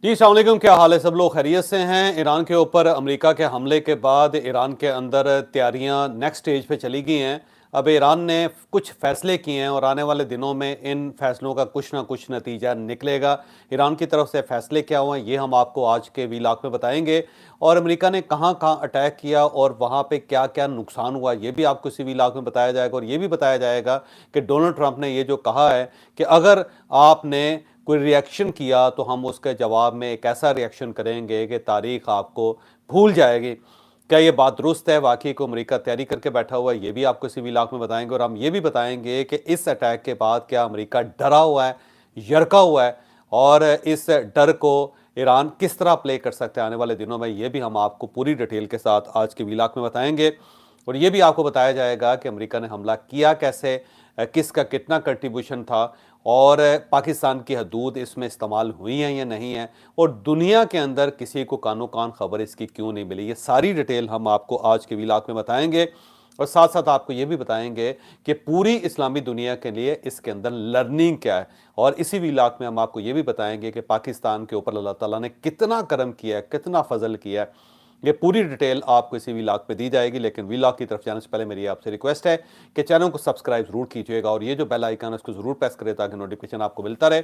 जी अस्सलाम वालेकुम, क्या हाल है? सब लोग खैरियत से हैं। ईरान के ऊपर अमेरिका के हमले के बाद ईरान के अंदर तैयारियां नेक्स्ट स्टेज पे चली गई हैं। अब ईरान ने कुछ फैसले किए हैं और आने वाले दिनों में इन फैसलों का कुछ ना कुछ नतीजा निकलेगा। ईरान की तरफ से फैसले क्या हुए ये हम आपको आज के वीलॉग में बताएंगे। और अमेरिका ने कहाँ कहाँ अटैक किया और वहाँ पे क्या क्या नुकसान हुआ ये भी आपको इसी वीलॉग में बताया जाएगा। और ये भी बताया जाएगा कि डोनाल्ड ट्रंप ने ये जो कहा है कि अगर आपने कोई रिएक्शन किया तो हम उसके जवाब में एक ऐसा रिएक्शन करेंगे कि तारीख आपको भूल जाएगी। क्या ये बात दुरुस्त है? वाकई को अमेरिका तैयारी करके बैठा हुआ है, ये भी आपको इसी इलाके में बताएंगे। और हम ये भी बताएंगे कि इस अटैक के बाद क्या अमेरिका डरा हुआ है, यरका हुआ है, और इस डर को ईरान किस तरह प्ले कर सकता है आने वाले दिनों में, ये भी हम आपको पूरी डिटेल के साथ आज के विलाक में बताएंगे। और ये भी आपको बताया जाएगा कि अमेरिका ने हमला किया कैसे, किसका कितना कंट्रीब्यूशन था, और पाकिस्तान की हदूद इसमें इस्तेमाल हुई हैं या नहीं है, और दुनिया के अंदर किसी को कानो कान खबर इसकी क्यों नहीं मिली। ये सारी डिटेल हम आपको आज के विलाक में बताएंगे। और साथ साथ आपको ये भी बताएंगे कि पूरी इस्लामी दुनिया के लिए इसके अंदर लर्निंग क्या है। और इसी विलाक में हम आपको ये भी बताएंगे कि पाकिस्तान के ऊपर अल्लाह ताला ने कितना करम किया है, कितना फजल किया है। ये पूरी डिटेल आपको इसी वीलॉग पे दी जाएगी। लेकिन वीलॉग की तरफ जाने से पहले मेरी आपसे रिक्वेस्ट है कि चैनल को सब्सक्राइब जरूर कीजिएगा और ये जो बेल आइकन है उसको जरूर प्रेस करें ताकि नोटिफिकेशन आपको मिलता रहे।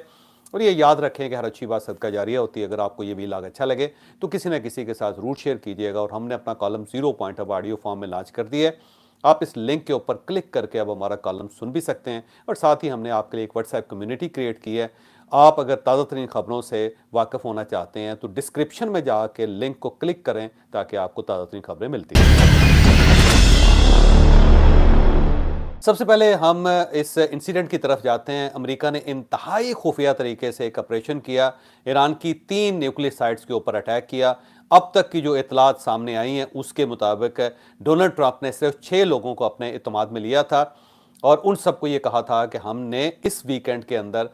और ये याद रखें कि हर अच्छी बात सदका जारिया होती है। अगर आपको ये वीलॉग अच्छा लगे तो किसी न किसी के साथ जरूर शेयर कीजिएगा। और हमने अपना कॉलम 0 पॉइंट अब ऑडियो फॉर्म में लॉन्च कर दिया है। आप इस लिंक के ऊपर क्लिक करके अब हमारा कॉलम सुन भी सकते हैं। और साथ ही हमने आपके लिए एक व्हाट्सएप कम्युनिटी क्रिएट की है। आप अगर ताज़ा तरीन खबरों से वाकिफ़ होना चाहते हैं तो डिस्क्रिप्शन में जाके लिंक को क्लिक करें ताकि आपको ताज़ा तरीन खबरें मिलती हैं। सबसे पहले हम इस इंसिडेंट की तरफ जाते हैं। अमेरिका ने इंतहाई खुफिया तरीके से एक ऑपरेशन किया, ईरान की 3 न्यूक्लियर साइट्स के ऊपर अटैक किया। अब तक की जो इतलात सामने आई हैं उसके मुताबिक डोनाल्ड ट्रंप ने सिर्फ 6 लोगों को अपने इत्मीनान में लिया था और उन सबको ये कहा था कि हमने इस वीकेंड के अंदर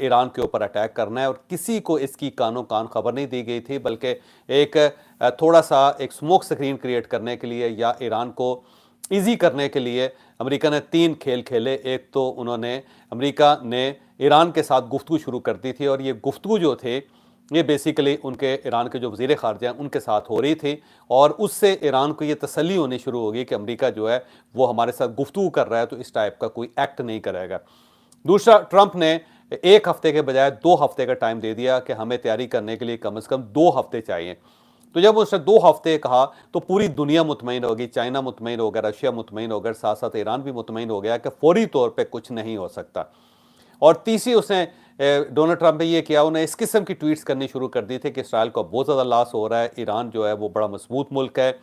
ईरान के ऊपर अटैक करना है। और किसी को इसकी कानो कान खबर नहीं दी गई थी, बल्कि एक थोड़ा सा एक स्मोक स्क्रीन क्रिएट करने के लिए या ईरान को ईजी करने के लिए अमेरिका ने 3 खेल खेले। एक तो उन्होंने अमेरिका ने ईरान के साथ गुफ्तगू शुरू कर दी थी और ये गुफ्तगू जो थे ये बेसिकली उनके ईरान के जो वज़ीर ख़ारजा हैं उनके साथ हो रही थी। और उससे ईरान को ये तसल्ली होनी शुरू होगी कि अमेरिका जो है वो हमारे साथ गुफ्तगू कर रहा है तो इस टाइप का कोई एक्ट नहीं करेगा। दूसरा, ट्रंप ने 1 हफ्ते के बजाय 2 हफ्ते का टाइम दे दिया कि हमें तैयारी करने के लिए कम से कम 2 हफ्ते चाहिए। तो जब उसने 2 हफ्ते कहा तो पूरी दुनिया मुतमईन होगी, चाइना मुतमईन हो गया, रशिया मुतमईन हो गया, साथ साथ ईरान भी मुतमईन हो गया कि फौरी तौर पे कुछ नहीं हो सकता। और तीसरी, उसने डोनाल्ड ट्रंप ने ये किया, उन्हें इस किस्म की ट्वीट्स करनी शुरू कर दी थी कि इसराइल को बहुत ज़्यादा लॉस हो रहा है, ईरान जो है वो बड़ा मजबूत मुल्क है,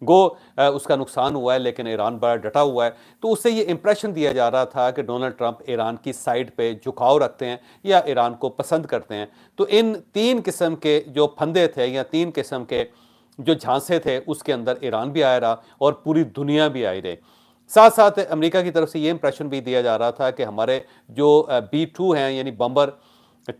गो उसका नुकसान हुआ है लेकिन ईरान बड़ा डटा हुआ है। तो उससे ये इंप्रेशन दिया जा रहा था कि डोनाल्ड ट्रंप ईरान की साइड पे झुकाव रखते हैं या ईरान को पसंद करते हैं। तो इन 3 किस्म के जो फंदे थे या 3 किस्म के जो झांसे थे उसके अंदर ईरान भी आया रहा और पूरी दुनिया भी आई रही। साथ साथ अमेरिका की तरफ से ये इंप्रेशन भी दिया जा रहा था कि हमारे जो B-2 हैं यानी बम्बर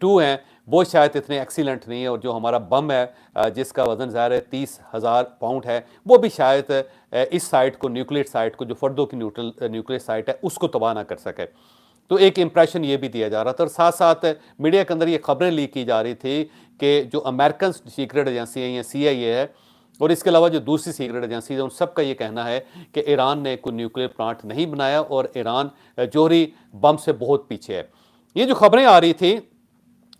2 हैं वो शायद इतने एक्सीलेंट नहीं है, और जो हमारा बम है जिसका वजन ज़ाहिर है 30,000 पाउंड है, वो भी शायद इस साइट को, न्यूक्लियर साइट को, जो फर्दों की न्यूक्लियर साइट है उसको तबाह ना कर सके। तो एक इंप्रेशन ये भी दिया जा रहा था। और साथ साथ मीडिया के अंदर ये खबरें लीक की जा रही थी कि जो अमेरिकन सीक्रेट एजेंसी है या CIA है और इसके अलावा जो दूसरी सीक्रेट एजेंसी है उन सब का ये कहना है कि ईरान ने कोई न्यूक्लियर प्लांट नहीं बनाया और ईरान जोहरी बम से बहुत पीछे है। ये जो खबरें आ रही थी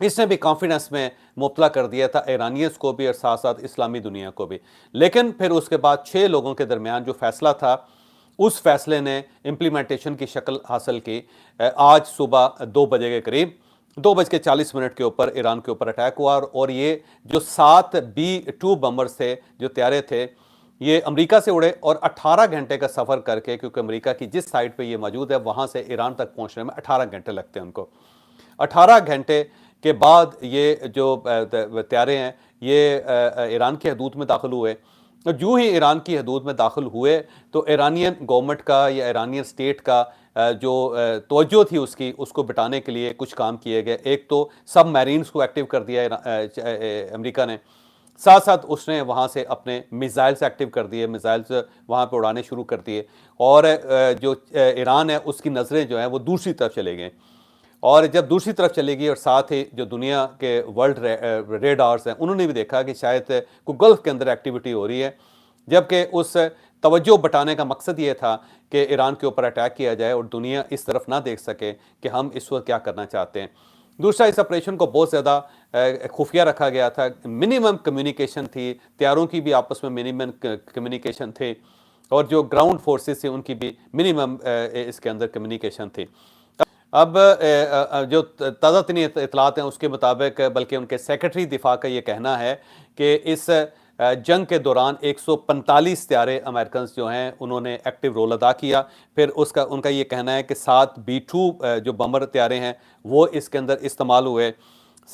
इसने भी कॉन्फिडेंस में मुब्तला कर दिया था ईरानियंस को भी और साथ साथ इस्लामी दुनिया को भी। लेकिन फिर उसके बाद 6 लोगों के दरमियान जो फैसला था उस फैसले ने इम्प्लीमेंटेशन की शक्ल हासिल की। आज सुबह 2 बजे के करीब 2:40 के ऊपर ईरान के ऊपर अटैक हुआ। और ये जो 7 B-2 बम्बर्स थे, जो त्यारे थे, ये अमेरिका से उड़े और 18 घंटे का सफ़र करके, क्योंकि अमेरिका की जिस साइड पे ये मौजूद है वहाँ से ईरान तक पहुँचने में 18 घंटे लगते हैं उनको। 18 घंटे के बाद ये जो त्यारे हैं ये ईरान की हदूद में दाखिल हुए। और यूँ ही ईरान की हदूद में दाखिल हुए तो ईरानियन गवर्नमेंट का या ईरानियन स्टेट का जो तवज्जो थी उसकी, उसको बिटाने के लिए कुछ काम किए गए। एक तो सब मैरीन्स को एक्टिव कर दिया अमेरिका ने, साथ साथ उसने वहाँ से अपने मिसाइल्स एक्टिव कर दिए, मिसाइल्स वहाँ पे उड़ाने शुरू कर दिए। और जो ईरान है उसकी नज़रें जो हैं वो दूसरी तरफ चले गए। और जब दूसरी तरफ चलेगी और साथ ही जो दुनिया के वर्ल्ड रेडार्स हैं उन्होंने भी देखा कि शायद कोई गल्फ के अंदर एक्टिविटी हो रही है, जबकि उस तवज्जो बटाने का मकसद ये था कि ईरान के ऊपर अटैक किया जाए और दुनिया इस तरफ ना देख सके कि हम इस वक्त क्या करना चाहते हैं। दूसरा, इस ऑपरेशन को बहुत ज़्यादा खुफिया रखा गया था, मिनिमम कम्युनिकेशन थी, तैयारों की भी आपस में मिनिमम कम्युनिकेशन थे और जो ग्राउंड फोर्सेस थे उनकी भी मिनिमम इसके अंदर कम्युनिकेशन थी। अब जो ताज़ा तरीन इतलात हैं उसके मुताबिक, बल्कि उनके सेक्रेटरी दिफा का ये कहना है कि इस जंग के दौरान 145 त्यारे अमेरिकन जो हैं उन्होंने एक्टिव रोल अदा किया। फिर उनका ये कहना है कि 7 B-2 जो बमर त्यारे हैं वो इसके अंदर इस्तेमाल हुए।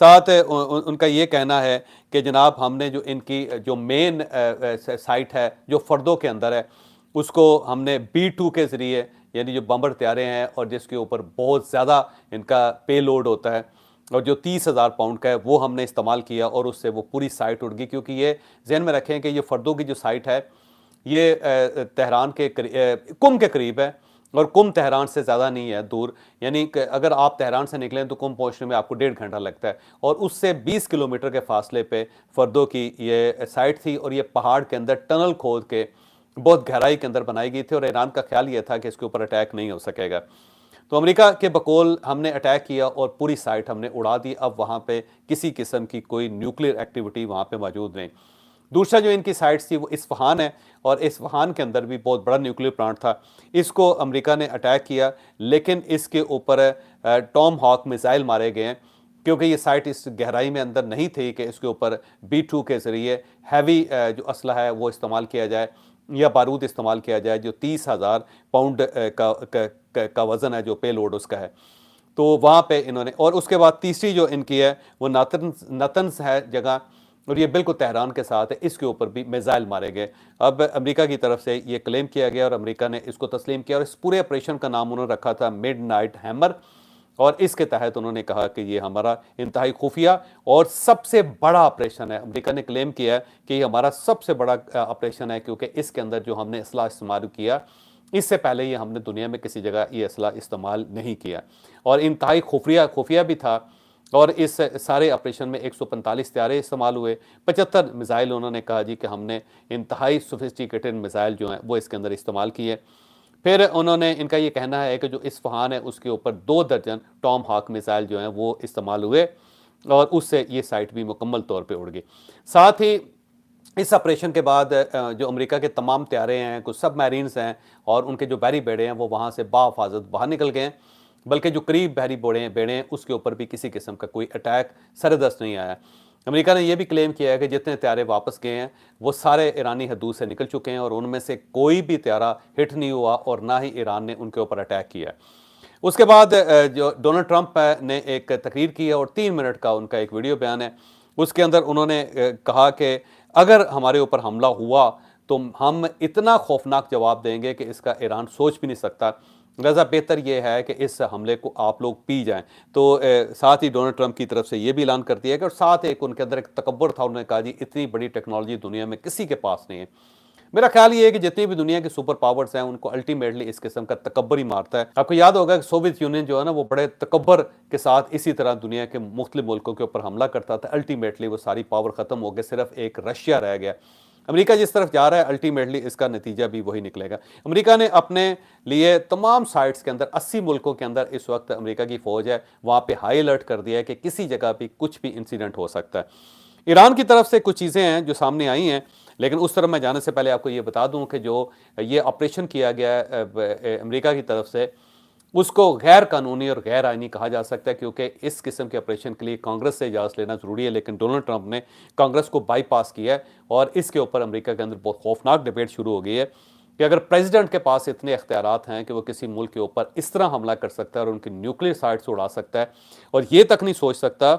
साथ उनका ये कहना है कि जनाब हमने जो इनकी जो मेन साइट है जो फर्दों के अंदर है उसको हमने B-2 के ज़रिए, यानी जो बम्बर त्यारे हैं और जिसके ऊपर बहुत ज़्यादा इनका पे लोड होता है और जो 30,000 पाउंड का है वो हमने इस्तेमाल किया और उससे वो पूरी साइट उड़ गई। क्योंकि ये जहन में रखें कि ये फर्दों की जो साइट है ये तेहरान के कुम के करीब है और कुम तेहरान से ज़्यादा नहीं है दूर, यानी कि अगर आप तेहरान से निकलें तो कुम पहुंचने में आपको 1.5 घंटा लगता है और उससे 20 किलोमीटर के फासले पे फर्दों की ये साइट थी और ये पहाड़ के अंदर टनल खोद के बहुत गहराई के अंदर बनाई गई थी और ईरान का ख्याल ये था कि इसके ऊपर अटैक नहीं हो सकेगा। तो अमेरिका के बकौल हमने अटैक किया और पूरी साइट हमने उड़ा दी, अब वहाँ पे किसी किस्म की कोई न्यूक्लियर एक्टिविटी वहाँ पे मौजूद नहीं। दूसरा जो इनकी साइट्स थी वो इस्फहान है और इस्फहान के अंदर भी बहुत बड़ा न्यूक्लियर प्लांट था, इसको अमेरिका ने अटैक किया, लेकिन इसके ऊपर टॉम हॉक मिसाइल मारे गए हैं क्योंकि ये साइट इस गहराई में अंदर नहीं थी कि इसके ऊपर B-2 के ज़रिए हैवी जो असला है वो इस्तेमाल किया जाए या बारूद इस्तेमाल किया जाए जो 30,000 पाउंड का वज़न है, जो पे लोड उसका है। तो वहाँ पे इन्होंने, और उसके बाद तीसरी जो इनकी है वो नतन्स है जगह और ये बिल्कुल तेहरान के साथ है, इसके ऊपर भी मिसाइल मारे गए। अब अमेरिका की तरफ से ये क्लेम किया गया और अमेरिका ने इसको तस्लीम किया और इस पूरे ऑपरेशन का नाम उन्होंने रखा था मिडनाइट हैमर और इसके तहत उन्होंने कहा कि ये हमारा इंतहाई खुफिया और सबसे बड़ा ऑपरेशन है। अमेरिका ने क्लेम किया है कि ये हमारा सबसे बड़ा ऑपरेशन है क्योंकि इसके अंदर जो हमने असला इस्तेमाल किया इससे पहले ये हमने दुनिया में किसी जगह ये असला इस्तेमाल नहीं किया और इंतहाई खुफिया भी था। और इस सारे ऑपरेशन में 145 त्यारे इस्तेमाल हुए, 75 मिसाइल उन्होंने कहा जी कि हमने इंतहाई सोफिस्टिकेटेड मिसाइल जो हैं वो इसके अंदर इस्तेमाल किए। फिर उन्होंने, इनका ये कहना है कि जो इस्फहान है उसके ऊपर 2 दर्जन टॉम हॉक मिसाइल जो हैं वो इस्तेमाल हुए और उससे ये साइट भी मुकम्मल तौर पे उड़ गई। साथ ही इस ऑपरेशन के बाद जो अमेरिका के तमाम त्यारे हैं, कुछ सबमरीन्स हैं और उनके जो बहरी बेड़े हैं वो वहाँ से बाहिफाजत बाहर निकल गए हैं, बल्कि जो करीब बहरी बेड़े हैं उसके ऊपर भी किसी किस्म का कोई अटैक सरदस्त नहीं आया। अमेरिका ने यह भी क्लेम किया है कि जितने त्यारे वापस गए हैं वो सारे ईरानी हदूद से निकल चुके हैं और उनमें से कोई भी त्यारा हिट नहीं हुआ और ना ही ईरान ने उनके ऊपर अटैक किया। उसके बाद जो डोनाल्ड ट्रंप ने एक तकरीर की है और 3 मिनट का उनका एक वीडियो बयान है, उसके अंदर उन्होंने कहा कि अगर हमारे ऊपर हमला हुआ तो हम इतना खौफनाक जवाब देंगे कि इसका ईरान सोच भी नहीं सकता, लिहाजा बेहतर ये है कि इस हमले को आप लोग पी जाएं। तो साथ ही डोनाल्ड ट्रंप की तरफ से ये भी ऐलान कर दिया कि, और साथ एक उनके अंदर एक तकब्बुर था, उन्होंने कहा जी इतनी बड़ी टेक्नोलॉजी दुनिया में किसी के पास नहीं है। मेरा ख्याल ये है कि जितनी भी दुनिया के सुपर पावर्स हैं उनको अल्टीमेटली इस किस्म का तकब्बर ही मारता है। आपको याद होगा कि सोवियत यूनियन जो है ना वो बड़े तकब्बर के साथ इसी तरह दुनिया के मुख्तलिफ मुल्कों के ऊपर हमला करता था, अल्टीमेटली वो सारी पावर ख़त्म हो गई, सिर्फ एक रशिया रह गया। अमेरिका जिस तरफ जा रहा है अल्टीमेटली इसका नतीजा भी वही निकलेगा। अमेरिका ने अपने लिए तमाम साइट्स के अंदर 80 मुल्कों के अंदर इस वक्त अमेरिका की फ़ौज है, वहाँ पे हाई अलर्ट कर दिया है कि किसी जगह भी कुछ भी इंसिडेंट हो सकता है। ईरान की तरफ से कुछ चीज़ें हैं जो सामने आई हैं, लेकिन उस तरफ मैं जाने से पहले आपको ये बता दूं कि जो ये ऑपरेशन किया गया है अमेरिका की तरफ से उसको गैर कानूनी और गैर आइनी कहा जा सकता है, क्योंकि इस किस्म के ऑपरेशन के लिए कांग्रेस से इजाज़त लेना ज़रूरी है, लेकिन डोनाल्ड ट्रंप ने कांग्रेस को बाईपास किया है और इसके ऊपर अमेरिका के अंदर बहुत खौफनाक डिबेट शुरू हो गई है कि अगर प्रेसिडेंट के पास इतने इख्तियारात हैं कि वो किसी मुल्क के ऊपर इस तरह हमला कर सकता है और उनकी न्यूक्लियर साइट्स उड़ा सकता है और ये तक नहीं सोच सकता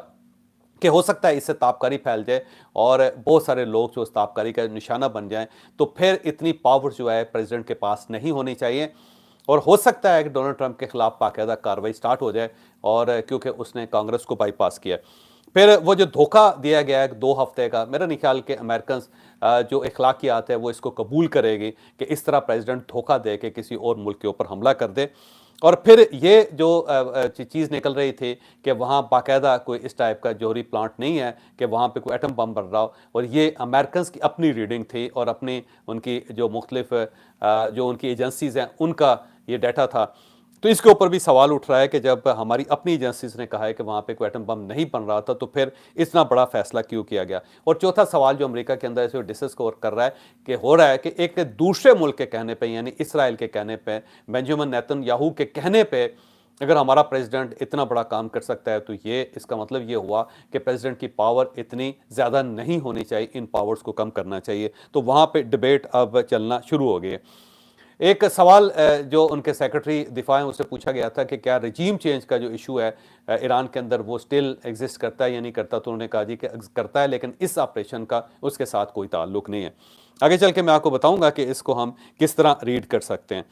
कि हो सकता है इससे तापकारी फैल जाए और बहुत सारे लोग जो उस तापकारी का निशाना बन जाएं, तो फिर इतनी पावर जो है प्रेसिडेंट के पास नहीं होनी चाहिए और हो सकता है कि डोनाल्ड ट्रंप के खिलाफ बाकायदा कार्रवाई स्टार्ट हो जाए, और क्योंकि उसने कांग्रेस को बाईपास किया। फिर वो जो धोखा दिया गया है 2 हफ्ते का, मेरा नहीं ख्याल कि अमेरिकन जो अखलाकियात है वो इसको कबूल करेगी कि इस तरह प्रेसिडेंट धोखा दे के किसी और मुल्क के ऊपर हमला कर दे। और फिर ये जो चीज़ निकल रही थी कि वहाँ बाकायदा कोई इस टाइप का जौहरी प्लांट नहीं है कि वहाँ पे कोई एटम बम बन रहा हो, और ये अमेरिकन की अपनी रीडिंग थी और अपनी उनकी जो मुख्तलिफ जो उनकी एजेंसीज़ हैं उनका ये डाटा था। तो इसके ऊपर भी सवाल उठ रहा है कि जब हमारी अपनी एजेंसीज ने कहा है कि वहाँ पे कोई एटम बम नहीं बन रहा था, तो फिर इतना बड़ा फैसला क्यों किया गया। और चौथा सवाल जो अमेरिका के अंदर इसे डिस्कस कर रहा है कि हो रहा है कि एक दूसरे मुल्क के कहने पे, यानी इसराइल के कहने पे, बेंजामिन नेतन्याहू के कहने पे, अगर हमारा प्रेसिडेंट इतना बड़ा काम कर सकता है, तो ये इसका मतलब ये हुआ कि प्रेसिडेंट की पावर इतनी ज़्यादा नहीं होनी चाहिए, इन पावर्स को कम करना चाहिए। तो वहाँ पे डिबेट अब चलना शुरू हो गई है। एक सवाल जो उनके सेक्रेटरी दिफा हैं उससे पूछा गया था कि क्या रजीम चेंज का जो इशू है ईरान के अंदर वो स्टिल एग्जिस्ट करता है या नहीं करता, तो उन्होंने कहा जी कि करता है, लेकिन इस ऑपरेशन का उसके साथ कोई ताल्लुक नहीं है। आगे चल के मैं आपको बताऊंगा कि इसको हम किस तरह रीड कर सकते हैं।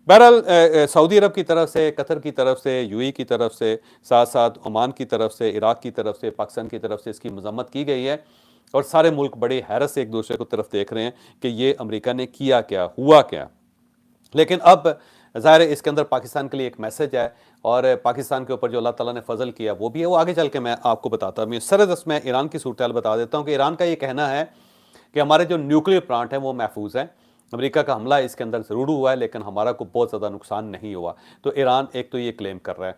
बहरहाल सऊदी अरब की तरफ से, कतर की तरफ से, यूएई की तरफ से, साथ साथ ओमान की तरफ से, इराक की तरफ से, पाकिस्तान की तरफ से इसकी मजम्मत की गई है, और सारे मुल्क बड़ी हैरत से एक दूसरे को तरफ देख रहे हैं कि ये अमेरिका ने किया क्या, हुआ क्या। लेकिन अब ज़ाहिर है इसके अंदर पाकिस्तान के लिए एक मैसेज है, और पाकिस्तान के ऊपर जो अल्लाह ताला ने फजल किया वो भी है, वो आगे चल के मैं आपको बताता हूँ। सरदस्त में ईरान की सूरत बता देता हूँ कि ईरान का ये कहना है कि हमारे जो न्यूक्लियर प्लांट हैं वो महफूज हैं। अमेरिका का हमला इसके अंदर ज़रूर हुआ है, लेकिन हमारा को बहुत ज़्यादा नुकसान नहीं हुआ। तो ईरान एक तो ये क्लेम कर रहा है।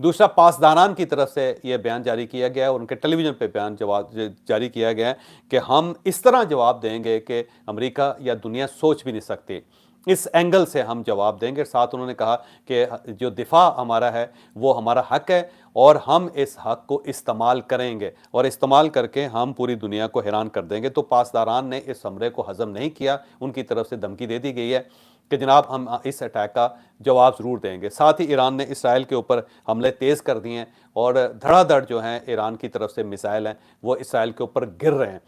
दूसरा, पासदारान की तरफ से ये बयान जारी किया गया है, और उनके टेलीविज़न पे बयान जवाब जारी किया गया है कि हम इस तरह जवाब देंगे कि अमेरिका या दुनिया सोच भी नहीं सकती। इस एंगल से हम जवाब देंगे। साथ उन्होंने कहा कि जो दिफा हमारा है वो हमारा हक है, और हम इस हक को इस्तेमाल करेंगे, और इस्तेमाल करके हम पूरी दुनिया को हैरान कर देंगे। तो पासदारान ने इस हमले को हजम नहीं किया, उनकी तरफ से धमकी दे दी गई है कि जनाब हम इस अटैक का जवाब ज़रूर देंगे। साथ ही ईरान ने इसराइल के ऊपर हमले तेज़ कर दिए हैं, और धड़ाधड़ जो हैं ईरान की तरफ से मिसाइल हैं वो इसराइल के ऊपर गिर रहे हैं।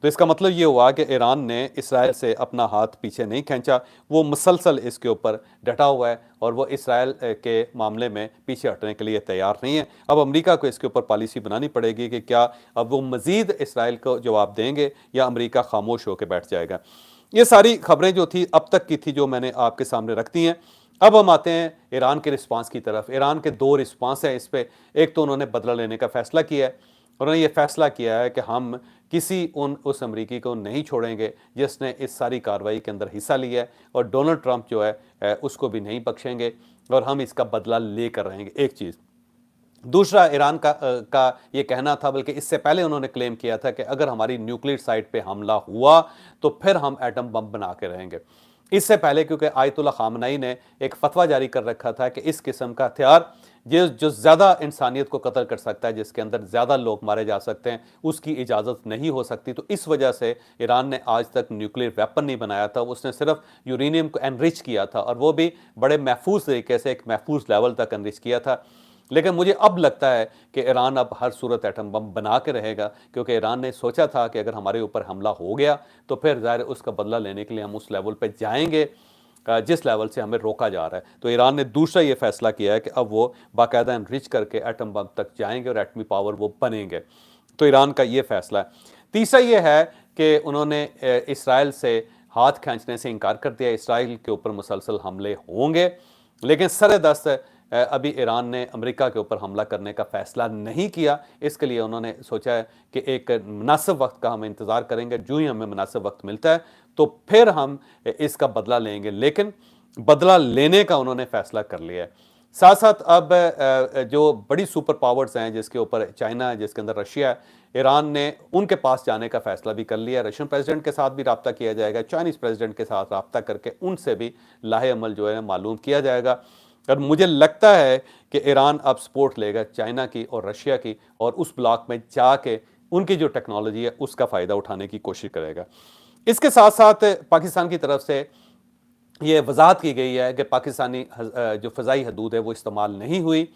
तो इसका मतलब ये हुआ कि ईरान ने इसराइल से अपना हाथ पीछे नहीं खींचा, वो मुसलसल इसके ऊपर डटा हुआ है, और वो इसराइल के मामले में पीछे हटने के लिए तैयार नहीं है। अब अमेरिका को इसके ऊपर पॉलिसी बनानी पड़ेगी कि क्या अब वो मज़ीद इसराइल को जवाब देंगे या अमेरिका खामोश होकर बैठ जाएगा। ये सारी खबरें जो थी अब तक की थी, जो मैंने आपके सामने रख दी हैं। अब हम आते हैं ईरान के रिस्पांस की तरफ। ईरान के दो रिस्पांस हैं इस पर। एक तो उन्होंने बदला लेने का फैसला किया है, उन्होंने ये फैसला किया है कि हम किसी उस अमरीकी को नहीं छोड़ेंगे जिसने इस सारी कार्रवाई के अंदर हिस्सा लिया है, और डोनाल्ड ट्रंप जो है उसको भी नहीं बख्शेंगे, और हम इसका बदला लेकर रहेंगे। एक चीज़। दूसरा, ईरान का ये कहना था, बल्कि इससे पहले उन्होंने क्लेम किया था कि अगर हमारी न्यूक्लियर साइट पे हमला हुआ तो फिर हम एटम बम बना के रहेंगे। इससे पहले क्योंकि आयतुल्लाह खामनई ने एक फतवा जारी कर रखा था कि इस किस्म का हथियार जो ज़्यादा इंसानियत को कत्ल कर सकता है, जिसके अंदर ज़्यादा लोग मारे जा सकते हैं, उसकी इजाज़त नहीं हो सकती। तो इस वजह से ईरान ने आज तक न्यूक्लियर वेपन नहीं बनाया था, उसने सिर्फ यूरेनियम को एनरिच किया था, और वो भी बड़े महफूज तरीके से, एक महफूज लेवल तक एनरिच किया था। लेकिन मुझे अब लगता है कि ईरान अब हर सूरत एटम बम बना के रहेगा, क्योंकि ईरान ने सोचा था कि अगर हमारे ऊपर हमला हो गया तो फिर ज़ाहिर उसका बदला लेने के लिए हम उस लेवल पर जाएंगे जिस लेवल से हमें रोका जा रहा है। तो ईरान ने दूसरा ये फैसला किया है कि अब वो बाकायदा एनरिच करके एटम बम तक जाएंगे और एटमी पावर वो बनेंगे। तो ईरान का ये फैसला है। तीसरा ये है कि उन्होंने इसराइल से हाथ खींचने से इनकार कर दिया। इसराइल के ऊपर मुसलसल हमले होंगे, लेकिन सरेदस्त अभी ईरान ने अमेरिका के ऊपर हमला करने का फैसला नहीं किया। इसके लिए उन्होंने सोचा है कि एक मुनासिब वक्त का हम इंतज़ार करेंगे, जो ही हमें मुनासिब वक्त मिलता है तो फिर हम इसका बदला लेंगे। लेकिन बदला लेने का उन्होंने फैसला कर लिया है। साथ साथ अब जो बड़ी सुपर पावर्स हैं, जिसके ऊपर चाइना है, जिसके अंदर रशिया है, ईरान ने उनके पास जाने का फैसला भी कर लिया। रशियन प्रेसिडेंट के साथ भी रब्ता किया जाएगा, चाइनीज़ प्रेसिडेंट के साथ रब्ता करके उनसे भी लाहे अमल जो है मालूम किया जाएगा। और मुझे लगता है कि ईरान अब सपोर्ट लेगा चाइना की और रशिया की, और उस ब्लॉक में जाके उनकी जो टेक्नोलॉजी है उसका फ़ायदा उठाने की कोशिश करेगा। इसके साथ साथ पाकिस्तान की तरफ से ये वजाहत की गई है कि पाकिस्तानी जो फ़ज़ाई हदूद है वो इस्तेमाल नहीं हुई।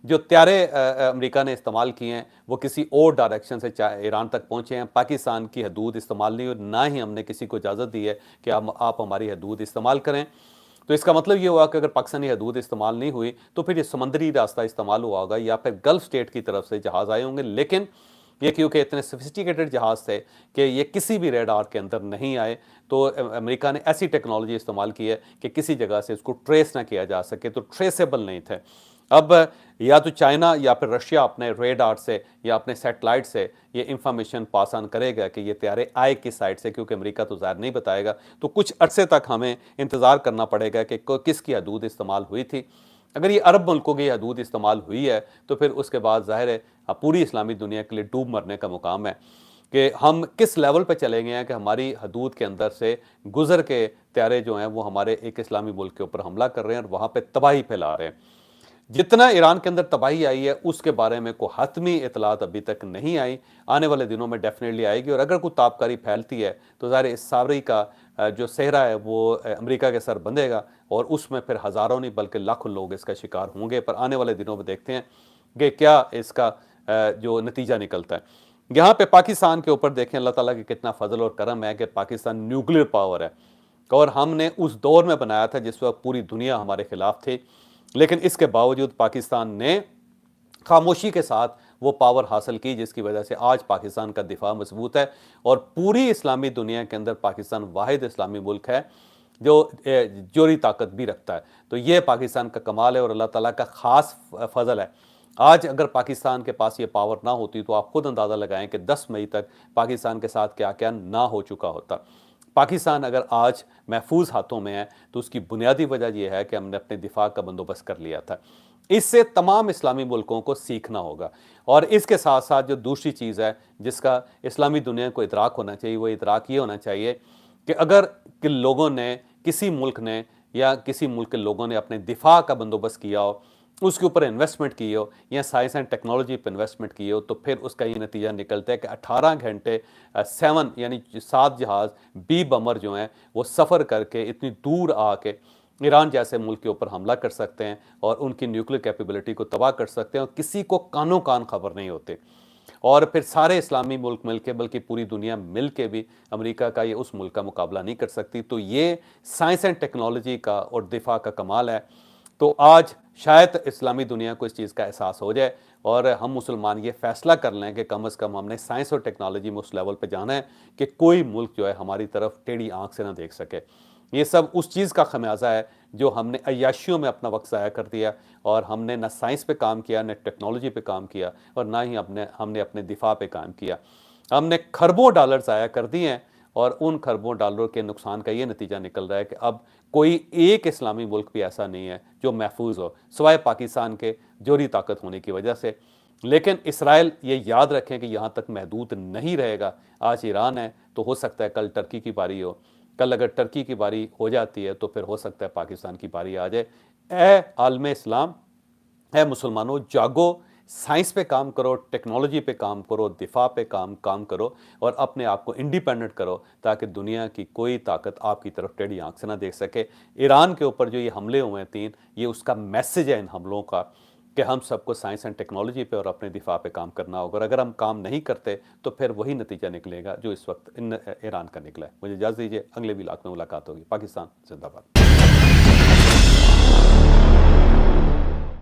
जो त्यारे अमेरिका ने इस्तेमाल किए हैं वो किसी और डायरेक्शन से ईरान तक पहुँचे हैं। पाकिस्तान की हदूद इस्तेमाल नहीं हुई, ना ही हमने किसी को इजाज़त दी है कि आप हमारी हदूद इस्तेमाल करें। तो इसका मतलब ये हुआ कि अगर पाकिस्तानी हदूद इस्तेमाल नहीं हुई तो फिर ये समंदरी रास्ता इस्तेमाल हुआ होगा, या फिर गल्फ स्टेट की तरफ से जहाज़ आए होंगे। लेकिन ये क्योंकि इतने सोफिस्टिकेटेड जहाज़ थे कि ये किसी भी रेडार के अंदर नहीं आए। तो अमेरिका ने ऐसी टेक्नोलॉजी इस्तेमाल की है कि किसी जगह से इसको ट्रेस ना किया जा सके, तो ट्रेसेबल नहीं थे। अब या तो चाइना या फिर रशिया अपने रेडार से या अपने सैटेलाइट से ये इंफॉर्मेशन पास ऑन करेगा कि ये तैयारे आए किस साइड से, क्योंकि अमेरिका तो ज़ाहिर नहीं बताएगा। तो कुछ अरसे तक हमें इंतज़ार करना पड़ेगा कि किसकी हदूद इस्तेमाल हुई थी। अगर ये अरब मुल्कों की हदूद इस्तेमाल हुई है तो फिर उसके बाद ज़ाहिर है पूरी इस्लामी दुनिया के लिए डूब मरने का मुकाम है कि हम किस लेवल पे चले गए हैं कि हमारी हदूद के अंदर से गुजर के तैयारे जो हैं वो हमारे एक इस्लामी मुल्क के ऊपर हमला कर रहे हैं और वहाँ पे तबाही फैला रहे हैं। जितना ईरान के अंदर तबाही आई है उसके बारे में कोई हतमी इतलात अभी तक नहीं आई। आने वाले दिनों में डेफिनेटली आएगी, और अगर कोई ताबकारी फैलती है तो ज़ाहिर इस सारी का जो सेहरा है वो अमेरिका के सर बंधेगा, और उसमें फिर हज़ारों नहीं बल्कि लाखों लोग इसका शिकार होंगे। पर आने वाले दिनों में देखते हैं कि क्या इसका जो नतीजा निकलता है। यहाँ पे पाकिस्तान के ऊपर देखें, अल्लाह ताला की कितना फजल और करम है कि पाकिस्तान न्यूक्लियर पावर है, और हमने उस दौर में बनाया था जिस वक्त पूरी दुनिया हमारे खिलाफ थी। लेकिन इसके बावजूद पाकिस्तान ने खामोशी के साथ वो पावर हासिल की, जिसकी वजह से आज पाकिस्तान का दिफा मजबूत है, और पूरी इस्लामी दुनिया के अंदर पाकिस्तान वाहिद इस्लामी मुल्क है जो जोरी ताकत भी रखता है। तो ये पाकिस्तान का कमाल है और अल्लाह ताला का ख़ास फजल है। आज अगर पाकिस्तान के पास ये पावर ना होती तो आप खुद अंदाज़ा लगाएं कि 10 मई तक पाकिस्तान के साथ क्या क्या ना हो चुका होता। पाकिस्तान अगर आज महफूज हाथों में है तो उसकी बुनियादी वजह यह है कि हमने अपने दिफा का बंदोबस्त कर लिया था। इससे तमाम इस्लामी मुल्कों को सीखना होगा। और इसके साथ साथ जो दूसरी चीज़ है जिसका इस्लामी दुनिया को इदराक होना चाहिए, वो इदराक ये होना चाहिए कि अगर कि लोगों ने, किसी मुल्क ने या किसी मुल्क के लोगों ने अपने दिफा का बंदोबस्त किया हो, उसके ऊपर इन्वेस्टमेंट की हो या साइंस एंड टेक्नोलॉजी पर इन्वेस्टमेंट की हो, तो फिर उसका ये नतीजा निकलता है कि 18 घंटे 7 यानी 7 जहाज़ बी बमर जो हैं वो सफ़र करके इतनी दूर आके ईरान जैसे मुल्क के ऊपर हमला कर सकते हैं और उनकी न्यूक्लियर कैपेबिलिटी को तबाह कर सकते हैं, और किसी को कानो कान खबर नहीं होते। और फिर सारे इस्लामी मुल्क मिल के, बल्कि पूरी दुनिया मिल के भी अमेरिका का ये उस मुल्क का मुकाबला नहीं कर सकती। तो ये साइंस एंड टेक्नोलॉजी का और दिफा का कमाल है। तो आज शायद इस्लामी दुनिया को इस चीज़ का एहसास हो जाए और हम मुसलमान ये फैसला कर लें कि कम से कम हमने साइंस और टेक्नोलॉजी में उस लेवल पे जाना है कि कोई मुल्क जो है हमारी तरफ टेढ़ी आंख से ना देख सके। ये सब उस चीज़ का खमियाजा है जो हमने अय्याशियों में अपना वक्त ज़ाया कर दिया, और हमने ना साइंस पे काम किया, ना टेक्नोलॉजी पे काम किया, और ना ही हमने अपने दिफा पे काम किया। हमने खरबों डॉलर ज़ाया कर दिए हैं, और उन खरबों डॉलरों के नुकसान का ये नतीजा निकल रहा है कि अब कोई एक इस्लामी मुल्क भी ऐसा नहीं है जो महफूज हो, सिवाय पाकिस्तान के जोरी ताकत होने की वजह से। लेकिन इसराइल ये याद रखें कि यहाँ तक महदूद नहीं रहेगा। आज ईरान है तो हो सकता है कल टर्की की बारी हो, कल अगर टर्की की बारी हो जाती है तो फिर हो सकता है पाकिस्तान की बारी आ जाए। ए आलमे इस्लाम, है मुसलमानों, जागो, साइंस पे काम करो, टेक्नोलॉजी पे काम करो, दिफा पे काम करो, और अपने आप को इंडिपेंडेंट करो ताकि दुनिया की कोई ताकत आपकी तरफ टेढ़ी आंख से ना देख सके। ईरान के ऊपर जो ये हमले हुए हैं 3, ये उसका मैसेज है इन हमलों का कि हम सबको साइंस एंड टेक्नोलॉजी पे और अपने दिफा पे काम करना होगा। और अगर हम काम नहीं करते तो फिर वही नतीजा निकलेगा जो इस वक्त ईरान का निकला है। मुझे इजाज़त दीजिए, अगले व्लॉग में मुलाकात होगी। पाकिस्तान जिंदाबाद।